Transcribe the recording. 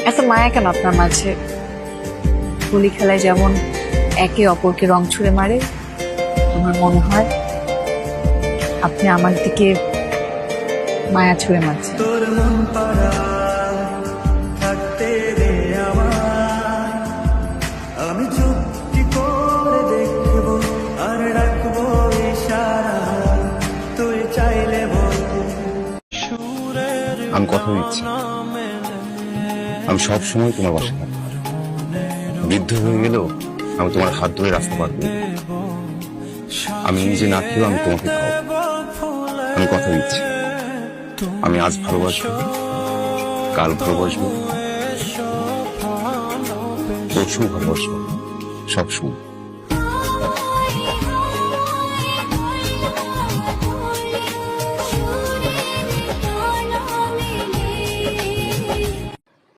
এত মায়া কেন আপনার মাঝে? হোলি খেলায় যেমন একে অপরকে রং ছুঁড়ে মারে, আমার মনে হয় আপনি আমার দিকে মায়া ছুঁড়ে মারছেন। আমি কথা দিচ্ছি, আমি সব সময় তোমার বাসা থাকবো। বৃদ্ধ হয়ে গেলেও আমি তোমার হাত ধরে রাস্তা পার করে দেবো। আমি নিজে না খেয়েও আমি তোমাকে খাওয়াবো। আমি কথা দিচ্ছি, আমি আজ ভালোবাসবো, কাল ভালোবাসবো, পরশু ভালোবাসবো, সব সময়।